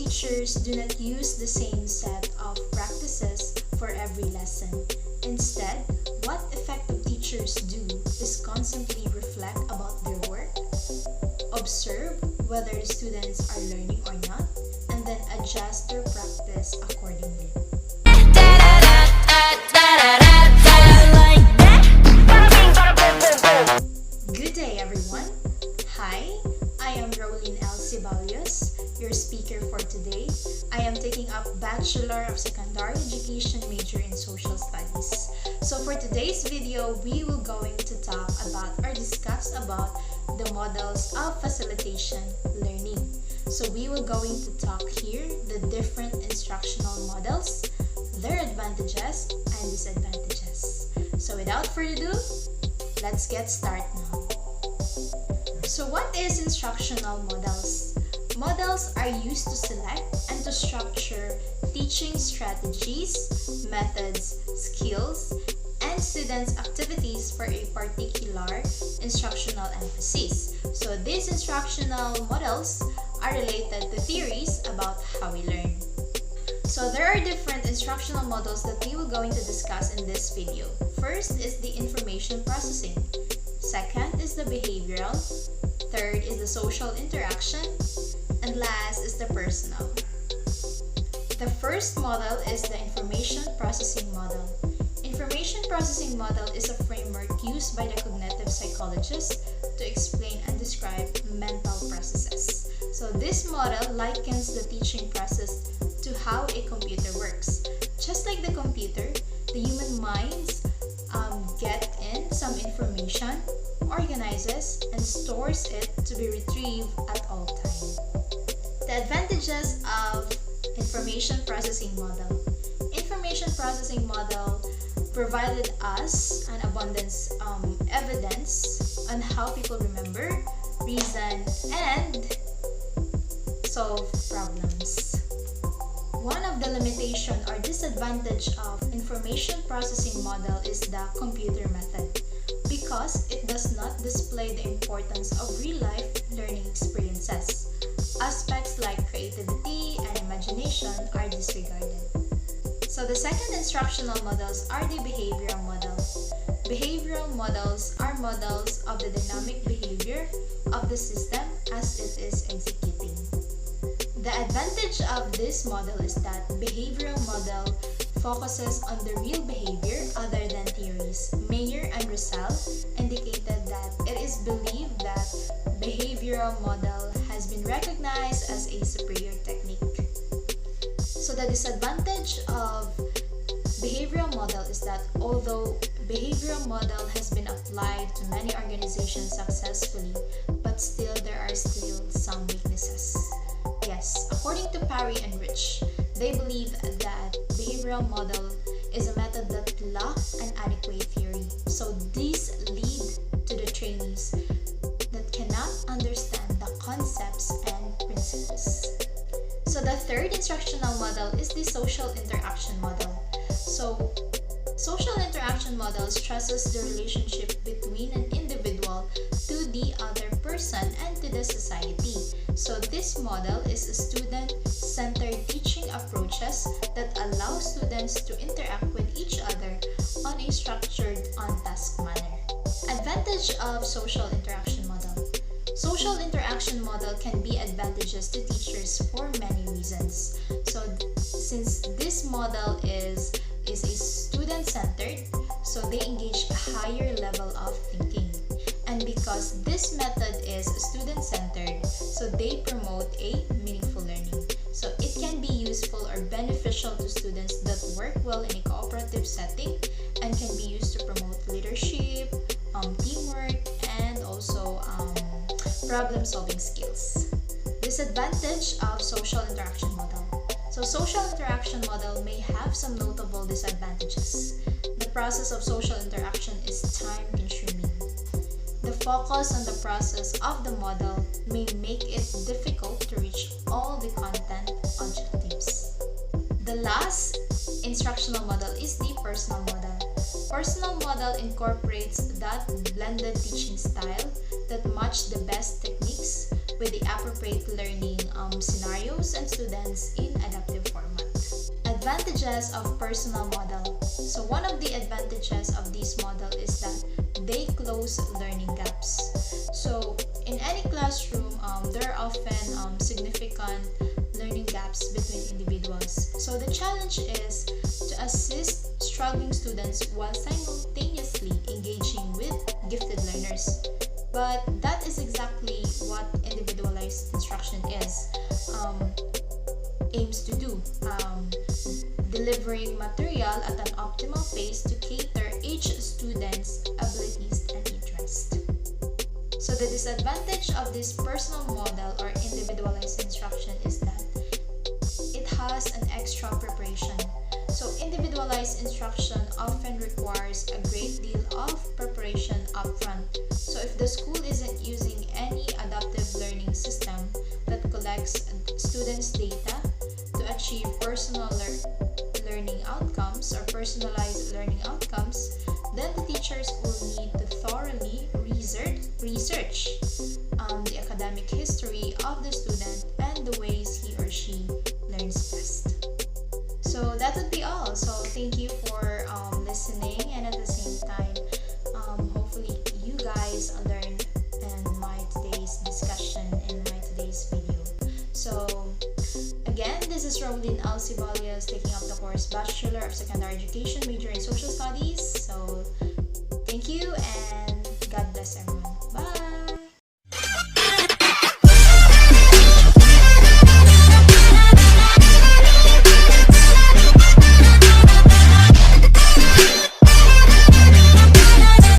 teachers do not use the same set of practices for every lesson. Instead, what effective teachers do is constantly reflect about their work, observe whether the students are learning or not, and then adjust their practice accordingly. Good day, everyone. Hi, I am Rolene L. Cibalios, your speaker for today. I am taking up Bachelor of Secondary Education major in Social Studies. So for today's video, we will going to talk about or discuss about the models of facilitation learning. So we will going to talk here the different instructional models, their advantages and disadvantages. So without further ado, let's get started now. So what is instructional models? Models are used to select and to structure teaching strategies, methods, skills, and students' activities for a particular instructional emphasis. So these instructional models are related to theories about how we learn. So there are different instructional models that we will going to discuss in this video. First is the information processing. Second is the behavioral. Third is the social interaction. And last is the personal. The first model is the information processing model. Information processing model is a framework used by the cognitive psychologists to explain and describe mental processes. So this model likens the teaching process to how a computer works. Just like the computer, the human minds get in some information, organizes, and stores it to be retrieved at all times. The advantages of information processing model. Information processing model provided us an abundance evidence on how people remember, reason, and solve problems. One of the limitation or disadvantage of information processing model is the computer method, because it does not display the importance of real-life learning experiences. Aspects like creativity and imagination are disregarded. So the second instructional models are the behavioral model. Behavioral models are models of the dynamic behavior of the system as it is executing. The advantage of this model is that behavioral model focuses on the real behavior other than theories. Mayer and Russell indicated that it is believed that behavioral model has been recognized as a superior technique. So the disadvantage of behavioral model is that although behavioral model has been applied to many organizations successfully, but still there are still some weaknesses. Yes, according to Parry and Rich, they believe that behavioral model is a method that lacks an adequate theory. So these lead to the trainees that cannot understand the concepts and principles. So the third instructional model is the social interaction model. So social interaction model stresses the relationship between an individual to the other person and to the society. So this model is a student-centered teaching approaches that allow students to interact with each other on a structured on-task manner. Advantage of social interaction model. Social interaction model can be advantageous to teachers for many reasons. So since this model is a student-centered, so they engage a higher level of thinking. And because this method is student-centered, so they promote a meaningful learning. So it can be useful or beneficial to students that work well in a cooperative setting and can be used to promote leadership, teamwork, and also problem-solving skills. Disadvantage of social interaction model. So social interaction model may have some notable disadvantages. The process of social interaction is time-consuming. The focus on the process of the model may make it difficult to reach all the content objectives. The last instructional model is the personal model. Personal model incorporates that blended teaching style that match the best techniques with the appropriate learning scenario groups and students in adaptive format. Advantages of personal model. So one of the advantages of this model is that they close learning gaps. So in any classroom, there are often significant learning gaps between individuals. So the challenge is to assist struggling students while simultaneously engaging with gifted learners. But that is exactly what individualized instruction aims to do, delivering material at an optimal pace to cater each student's abilities and interests. So the disadvantage of this personal model or individualized instruction is that it has an extra preparation. So individualized instruction often requires a great deal of preparation upfront. So if the school isn't using any adaptive learning system that collects students' data to achieve learning outcomes or personalized learning outcomes, then the teachers will need to thoroughly research the academic history of the student and the ways he or she learns best. So that would be all. So thank you for listening, and at the same time, hopefully you guys learned in my today's discussion, in my today's video. So again, this is Rolin Alcibalius taking up the course Bachelor of Secondary Education, major in Social Studies. So thank you and God bless everyone.